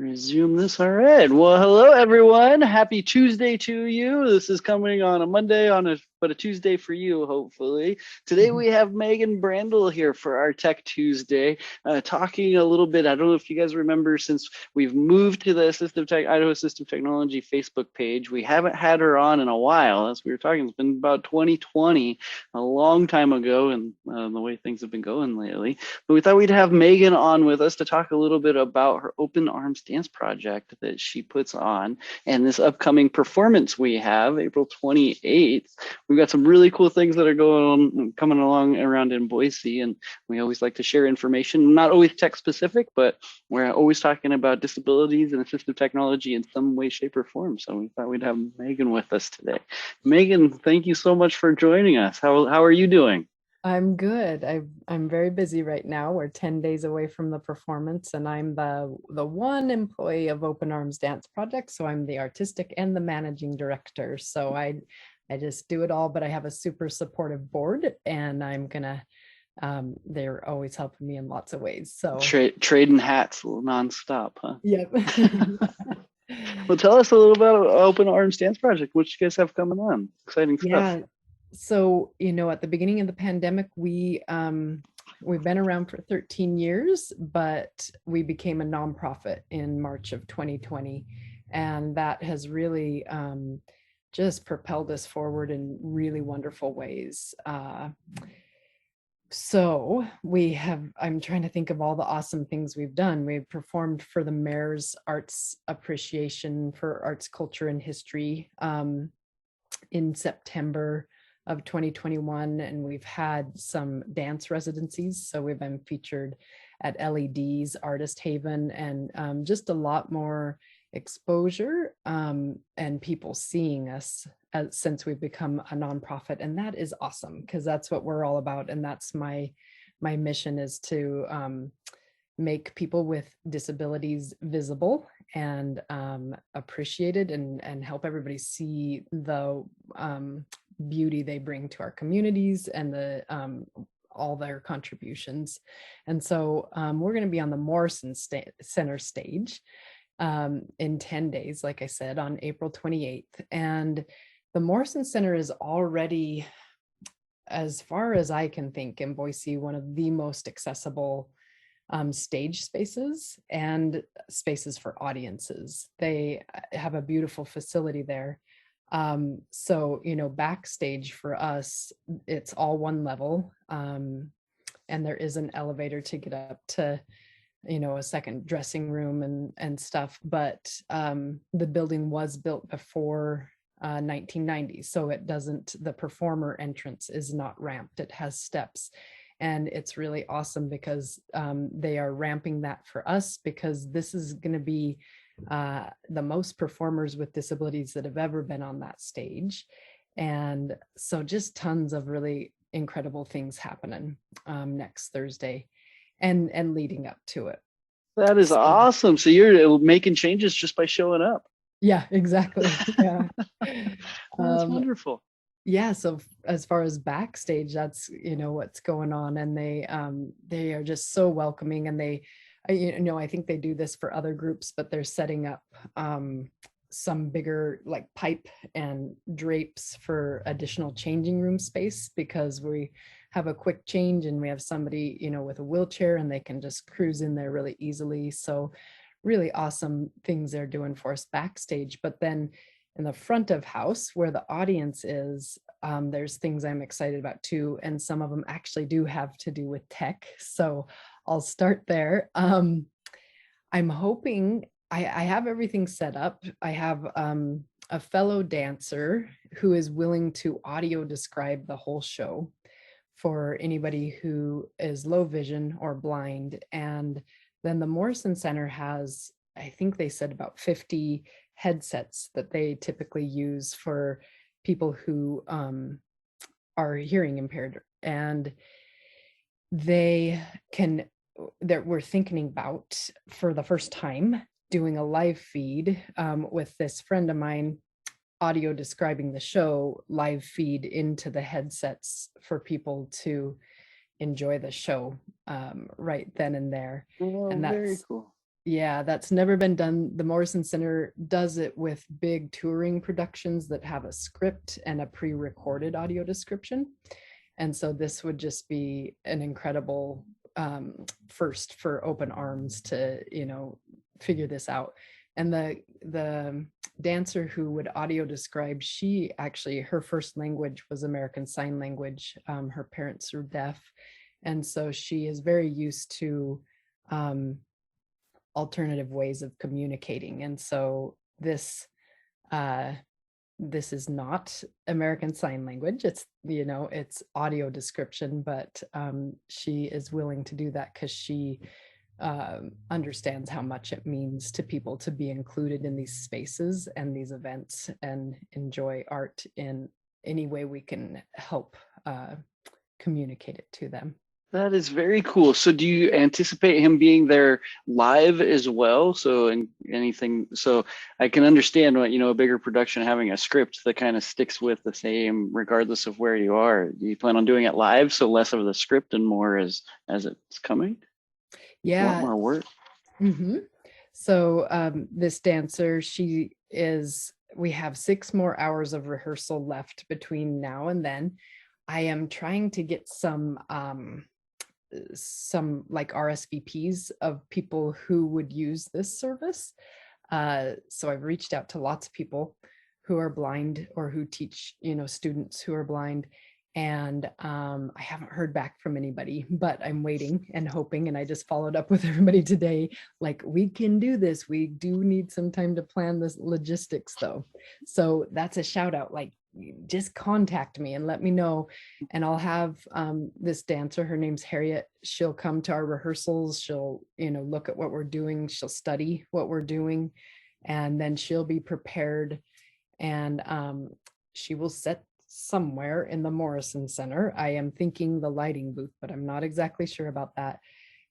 Resume this. All right. Well, hello everyone. Happy Tuesday to you. This is coming on a Monday but a Tuesday for you, hopefully. Today we have Megan Brandel here for our Tech Tuesday, talking a little bit. I don't know if you guys remember, since we've moved to the Idaho Assistive Technology Facebook page, we haven't had her on in a while. As we were talking, it's been about 2020, a long time ago, and the way things have been going lately. But we thought we'd have Megan on with us to talk a little bit about her Open Arms dance project that she puts on, and this upcoming performance we have April 28th. We've got some really cool things that are coming along around in Boise, and we always like to share information, not always tech specific, but we're always talking about disabilities and assistive technology in some way, shape, or form. So we thought we'd have Megan with us today. Megan, thank you so much for joining us. How are you doing? I'm good. I'm very busy right now. We're 10 days away from the performance, and I'm the one employee of Open Arms Dance Project. So I'm the artistic and the managing director. So I just do it all, but I have a super supportive board, and they're always helping me in lots of ways. So Trading hats nonstop, huh? yep. Well, tell us a little about Open Arms Dance Project. What you guys have coming on? Exciting stuff. Yeah. So, at the beginning of the pandemic, we've been around for 13 years, but we became a nonprofit in March of 2020. And that has really just propelled us forward in really wonderful ways. I'm trying to think of all the awesome things we've done. We've performed for the mayor's arts appreciation for arts, culture, and history in September of 2021, and we've had some dance residencies. So we've been featured at LED's Artist Haven, and just a lot more exposure and people seeing us since we've become a nonprofit. And that is awesome, because that's what we're all about. And that's my mission, is to make people with disabilities visible and appreciated, and help everybody see the beauty they bring to our communities and all their contributions. And so we're going to be on the Morrison Center stage in 10 days, like I said, on April 28th. And the Morrison Center is already, as far as I can think, in Boise, one of the most accessible stage spaces and spaces for audiences. They have a beautiful facility there. So, backstage for us, it's all one level. And there is an elevator to get up to, a second dressing room and stuff. But the building was built before 1990. So the performer entrance is not ramped. It has steps. And it's really awesome because they are ramping that for us, because this is going to be the most performers with disabilities that have ever been on that stage. And so just tons of really incredible things happening next Thursday and leading up to it. That is awesome. So you're making changes just by showing up. Yeah, exactly. Yeah. That's wonderful. Yeah, so as far as backstage, that's what's going on, and they are just so welcoming, and I think they do this for other groups, but they're setting up some bigger like pipe and drapes for additional changing room space, because we have a quick change and we have somebody with a wheelchair, and they can just cruise in there really easily. So really awesome things they're doing for us backstage. But then in the front of house, where the audience is, there's things I'm excited about too, and some of them actually do have to do with tech. So I'll start there. I'm hoping I have everything set up. I have a fellow dancer who is willing to audio describe the whole show for anybody who is low vision or blind. And then the Morrison Center has, I think they said, about 50 headsets that they typically use for people who are hearing impaired. And we're thinking about, for the first time, doing a live feed with this friend of mine, audio describing the show, live feed into the headsets for people to enjoy the show right then and there. Oh, And very cool. Yeah, that's never been done. The Morrison Center does it with big touring productions that have a script and a pre-recorded audio description. And so this would just be an incredible first for Open Arms to, figure this out. And the dancer who would audio describe, she actually, her first language was American Sign Language. Her parents are deaf. And so she is very used to um, alternative ways of communicating. And so uh, this is not American Sign Language. It's audio description, but she is willing to do that because she understands how much it means to people to be included in these spaces and these events and enjoy art in any way we can help communicate it to them. That is very cool. So do you anticipate him being there live as well? So in anything, so I can understand what, a bigger production having a script that kind of sticks with the same regardless of where you are. Do you plan on doing it live? So less of the script and more as it's coming? A lot Yeah. more work. Mm-hmm. So this dancer, we have 6 more hours of rehearsal left between now and then. I am trying to get some like RSVPs of people who would use this service. So I've reached out to lots of people who are blind or who teach, students who are blind. And I haven't heard back from anybody, but I'm waiting and hoping. And I just followed up with everybody today. Like, we can do this. We do need some time to plan this logistics, though. So that's a shout out. Like, just contact me and let me know. And I'll have this dancer. Her name's Harriet. She'll come to our rehearsals. She'll, look at what we're doing. She'll study what we're doing, and then she'll be prepared. And she will sit somewhere in the Morrison Center. I am thinking the lighting booth, but I'm not exactly sure about that.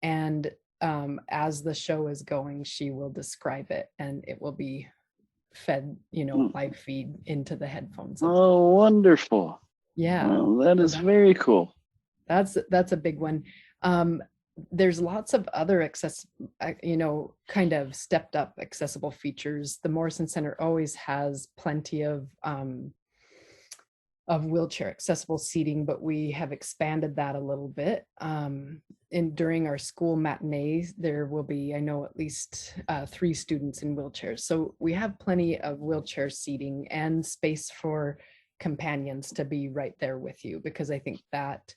And as the show is going, she will describe it, and it will be fed, live feed into the headphones. Oh, wonderful. Yeah. Well, that So is very cool. that's a big one. There's lots of other kind of stepped up accessible features. The Morrison Center always has plenty of wheelchair accessible seating, but we have expanded that a little bit. During our school matinees, there will be, I know, at least 3 students in wheelchairs. So we have plenty of wheelchair seating and space for companions to be right there with you, because I think that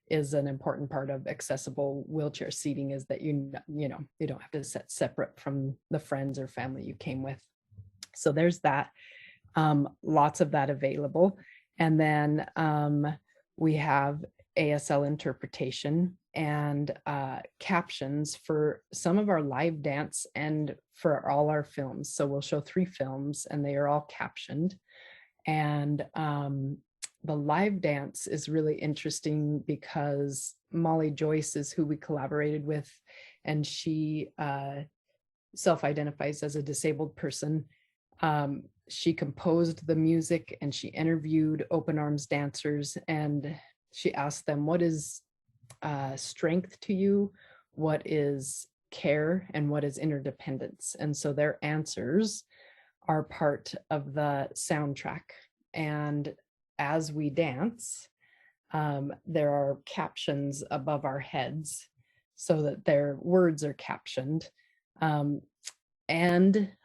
is an important part of accessible wheelchair seating, is that you don't have to sit separate from the friends or family you came with. So there's that. Lots of that available. And then we have ASL interpretation and captions for some of our live dance and for all our films. So we'll show 3 films and they are all captioned. And the live dance is really interesting because Molly Joyce is who we collaborated with, and she self-identifies as a disabled person. She composed the music and she interviewed Open Arms dancers, and she asked them, what is strength to you? What is care? And what is interdependence? And so their answers are part of the soundtrack. And as we dance, there are captions above our heads so that their words are captioned. And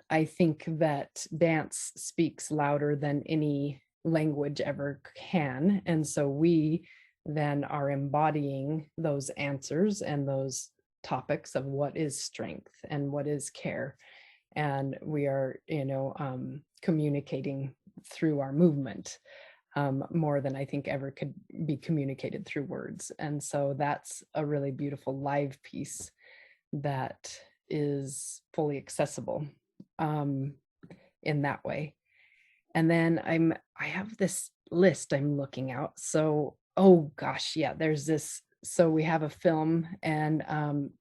I think that dance speaks louder than any language ever can. And so we then are embodying those answers and those topics of what is strength and what is care. And we are, communicating through our movement more than I think ever could be communicated through words. And so that's a really beautiful live piece that is fully accessible in that way. And then I have this list I'm looking out. So, oh gosh, yeah, there's this. So we have a film, and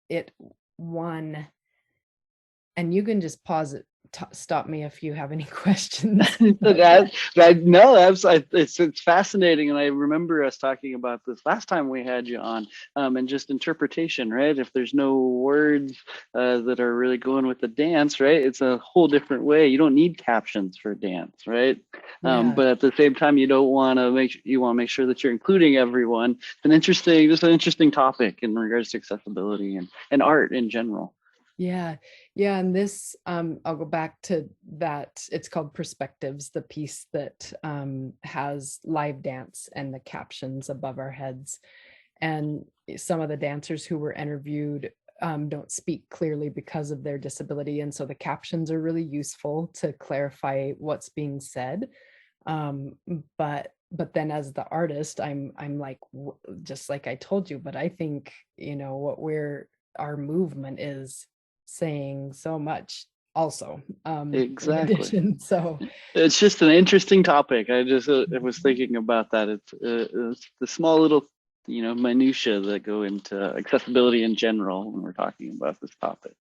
it won, and you can just pause it stop me if you have any questions. It's fascinating, and I remember us talking about this last time we had you on, and just interpretation, right? If there's no words that are really going with the dance, right? It's a whole different way. You don't need captions for dance, right? Yeah. But at the same time, you don't want to make sure that you're including everyone. It's an interesting topic in regards to accessibility and art in general. Yeah. And this, I'll go back to that. It's called Perspectives, the piece that has live dance and the captions above our heads. And some of the dancers who were interviewed don't speak clearly because of their disability. And so the captions are really useful to clarify what's being said. But then as the artist, I'm like, just like I told you, but I think, our movement is saying so much also, Exactly. in addition. So it's just an interesting topic. I was thinking about that. It's the small little minutia that go into accessibility in general when we're talking about this topic.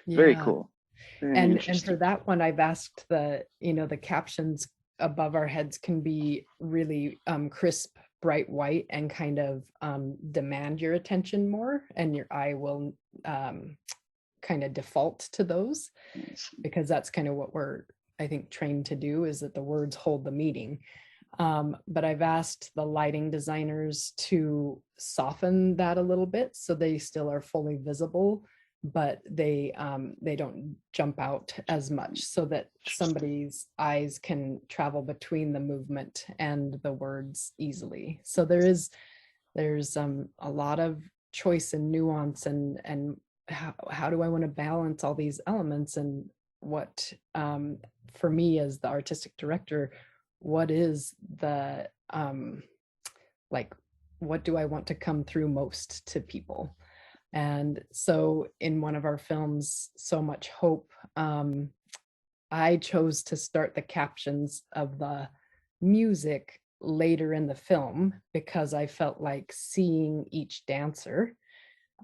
yeah. Very cool. Very And interesting. for that one, I've asked the captions above our heads can be really crisp, bright white, and kind of demand your attention more, and your eye will kind of default to those, because that's kind of what we're, I think, trained to do, is that the words hold the meaning. But I've asked the lighting designers to soften that a little bit so they still are fully visible, but they don't jump out as much, so that somebody's eyes can travel between the movement and the words easily. So there's a lot of choice and nuance, and how do I want to balance all these elements, and what, for me as the artistic director, what is the like, what do I want to come through most to people? And so in one of our films, So Much Hope, I chose to start the captions of the music later in the film, because I felt like seeing each dancer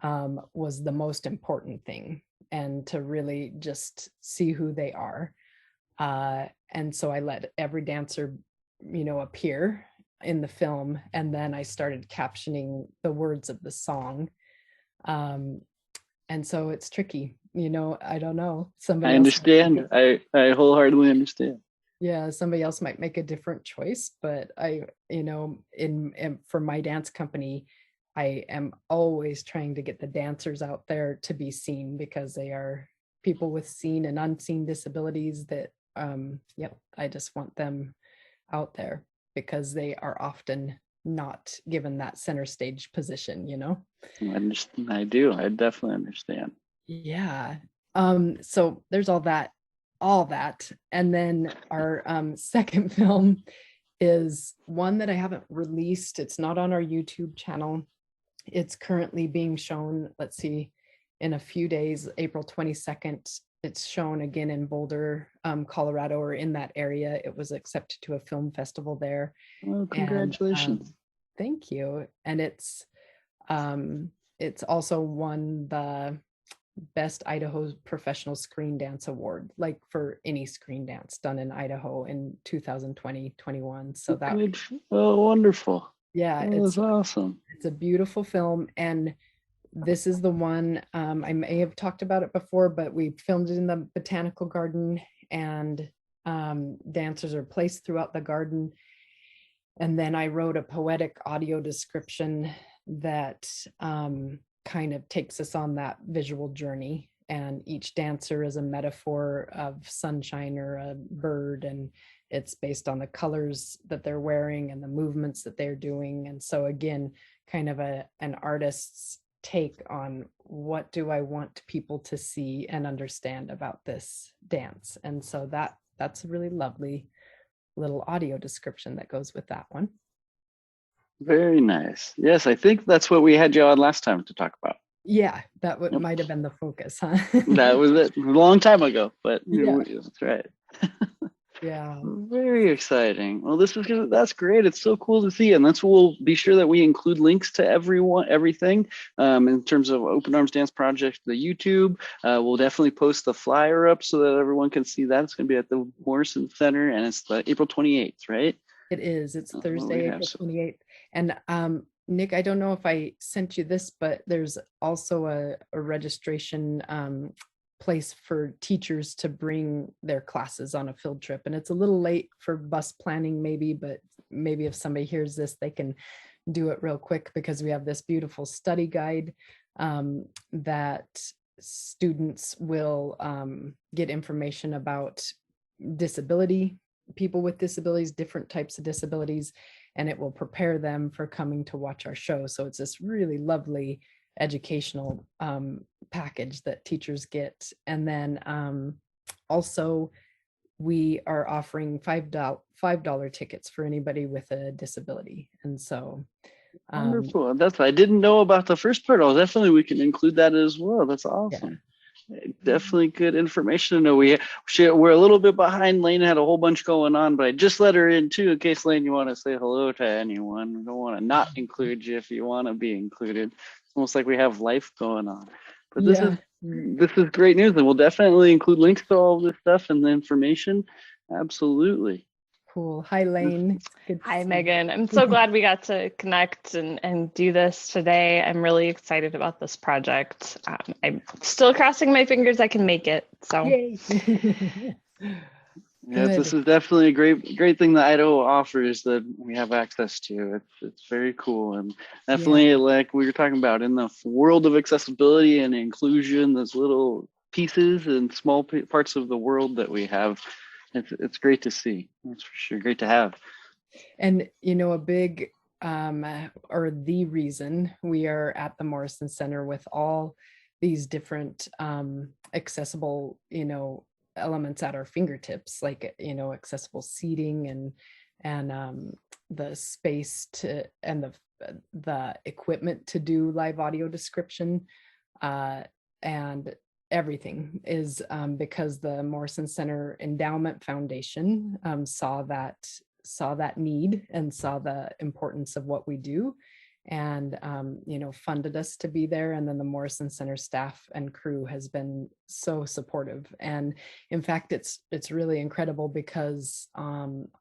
was the most important thing, and to really just see who they are. And so I let every dancer, appear in the film, and then I started captioning the words of the song. And so it's tricky, I don't know. I understand. I wholeheartedly understand. Yeah, somebody else might make a different choice, but I, for my dance company, I am always trying to get the dancers out there to be seen, because they are people with seen and unseen disabilities that, I just want them out there, because they are often not given that center stage position. I do. I definitely understand. Yeah. So there's all that. And then our second film is one that I haven't released. It's not on our YouTube channel. It's currently being shown, let's see, in a few days, April 22nd. It's shown again in Boulder, Colorado, or in that area. It was accepted to a film festival there. Oh, congratulations. And, thank you. And it's also won the Best Idaho Professional Screen Dance Award, like for any screen dance done in Idaho in 2020-21. So that, wonderful. Yeah, it's awesome. It's a beautiful film, and this is the one, I may have talked about it before, but we filmed it in the botanical garden, and dancers are placed throughout the garden. And then I wrote a poetic audio description that kind of takes us on that visual journey. And each dancer is a metaphor of sunshine or a bird, and it's based on the colors that they're wearing and the movements that they're doing. And so again, kind of an artist's take on, what do I want people to see and understand about this dance? And so that's a really lovely little audio description that goes with that one. Very nice. Yes, I think that's what we had you on last time to talk about. Yeah, that might have been the focus, huh? That was it. A long time ago, but yeah. That's right. Yeah. Very exciting. Well, that's great. It's so cool to see, and we'll be sure that we include links to everything. In terms of Open Arms Dance Project, the YouTube, we'll definitely post the flyer up so that everyone can see that. It's going to be at the Morrison Center, and it's the April 28th, right? It is. It's What Thursday, we have. April 28th. And Nick, I don't know if I sent you this, but there's also a registration place for teachers to bring their classes on a field trip. And it's a little late for bus planning maybe, but maybe if somebody hears this, they can do it real quick, because we have this beautiful study guide that students will get information about disability, people with disabilities, different types of disabilities, and it will prepare them for coming to watch our show. So it's this really lovely educational package that teachers get. And then also we are offering $5 tickets for anybody with a disability. And so Wonderful. I didn't know about the first part. We can include that as well. That's awesome. Definitely good information to know. We're a little bit behind. Lane had a whole bunch going on, but I just let her in too, in case, Lane, you want to say hello to anyone. We don't want to not include you if you want to be included. It's almost like we have life going on. But this is great news, and we'll definitely include links to all this stuff and the information. Absolutely. Cool. Hi, Lane. Hi, Megan. I'm so glad we got to connect and do this today. I'm really excited about this project. I'm still crossing my fingers I can make it. So, yay. Yeah, this is definitely a great thing that Idaho offers that we have access to. It's very cool, and definitely like we were talking about in the world of accessibility and inclusion, those little pieces and small parts of the world that we have. It's great to see. That's for sure. Great to have. And a big or the reason we are at the Morrison Center with all these different accessible elements at our fingertips, like accessible seating and the space to and the equipment to do live audio description and everything is because the Morrison Center Endowment Foundation saw that need and saw the importance of what we do, and funded us to be there. And then the Morrison Center staff and crew has been so supportive. And in fact, it's really incredible because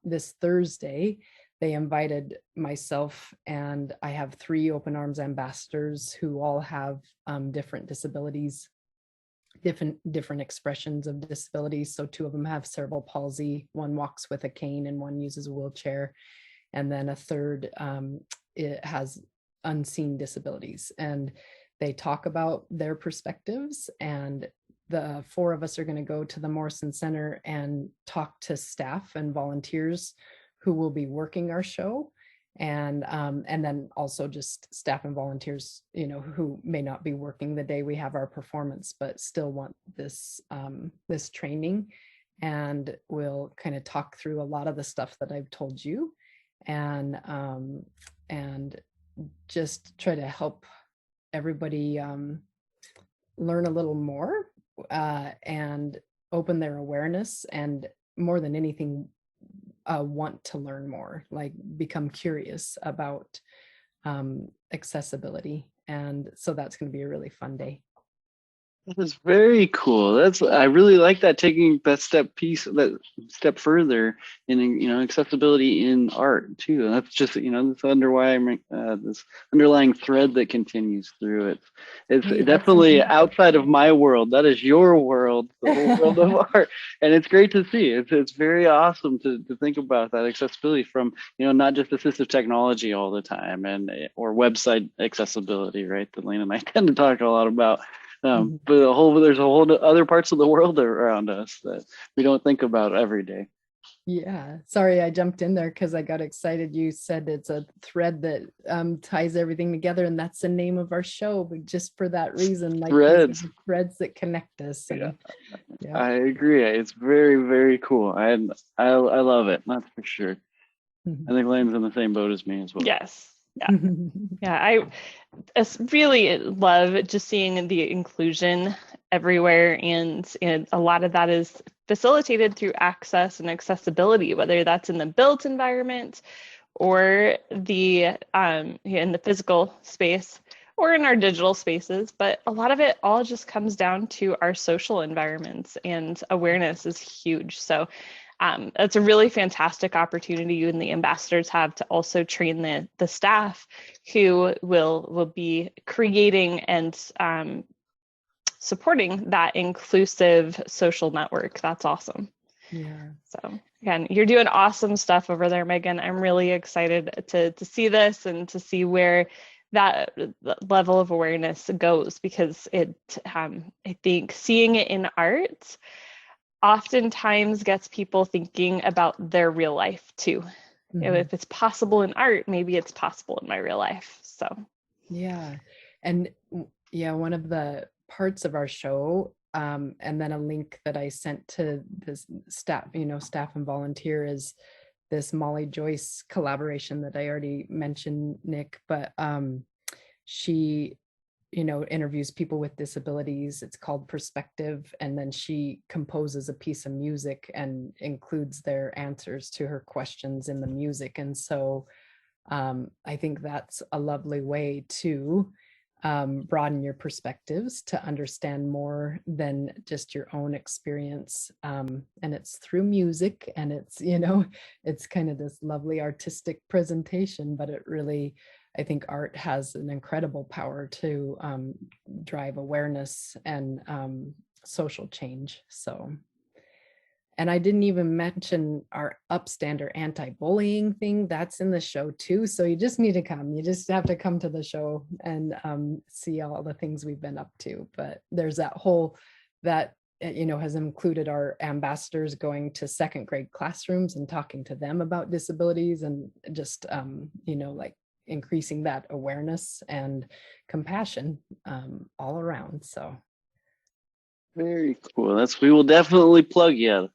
this Thursday they invited myself, and I have 3 Open Arms ambassadors who all have different disabilities, different expressions of disabilities. So 2 of them have cerebral palsy, 1 walks with a cane and 1 uses a wheelchair, and then a third it has unseen disabilities. And they talk about their perspectives, and the 4 of us are going to go to the Morrison Center and talk to staff and volunteers who will be working our show, and then also just staff and volunteers who may not be working the day we have our performance but still want this training, and we'll kind of talk through a lot of the stuff that I've told you, and just try to help everybody learn a little more and open their awareness, and more than anything want to learn more, like become curious about accessibility. And so that's going to be a really fun day. That is very cool. I really like that, taking that step further in accessibility in art too. And that's just this this underlying thread that continues through it. It's definitely outside of my world. That is your world, the whole world of art, and it's great to see. It's very awesome to think about that accessibility from not just assistive technology all the time or website accessibility, right? That Lane and I tend to talk a lot about. But there's a whole other parts of the world around us that we don't think about every day. Yeah, sorry, I jumped in there because I got excited. You said it's a thread that ties everything together, and that's the name of our show. But just for that reason, like threads that connect us. And, yeah, I agree. It's very, very cool. I love it. That's for sure. I think Lane's in the same boat as me as well. Yes. Yeah, I really love just seeing the inclusion everywhere, and a lot of that is facilitated through access and accessibility, whether that's in the built environment or the in the physical space or in our digital spaces. But a lot of it all just comes down to our social environments, and awareness is huge. So it's a really fantastic opportunity you and the ambassadors have to also train the staff who will be creating and supporting that inclusive social network. That's awesome. Yeah. So again, you're doing awesome stuff over there, Megan. I'm really excited to see this and to see where that level of awareness goes, because I think seeing it in art oftentimes gets people thinking about their real life too. Mm-hmm. If it's possible in art, maybe it's possible in my real life. So yeah. And yeah, one of the parts of our show, and then a link that I sent to this staff, staff and volunteer, is this Molly Joyce collaboration that I already mentioned, Nick, but she interviews people with disabilities. It's called Perspective. And then she composes a piece of music and includes their answers to her questions in the music. And so I think that's a lovely way to broaden your perspectives, to understand more than just your own experience. And it's through music, and it's kind of this lovely artistic presentation, but it really, I think art has an incredible power to drive awareness and social change. So, and I didn't even mention our Upstander anti-bullying thing. That's in the show too. So you just need to come. You just have to come to the show and see all the things we've been up to. But there's that whole, that has included our ambassadors going to second grade classrooms and talking to them about disabilities, and just, like increasing that awareness and compassion all around. So. Very cool. We will definitely plug you.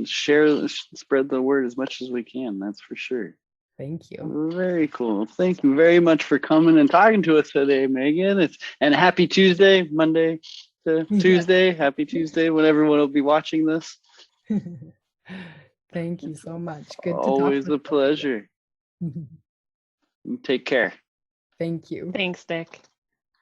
Spread the word as much as we can. That's for sure. Thank you. Very cool. Thank you very much for coming and talking to us today, Megan. And happy Tuesday, Monday to Tuesday. Happy Tuesday when everyone will be watching this. Thank you so much. Good to Always talk a pleasure. Take care. Thank you. thanks, Nick.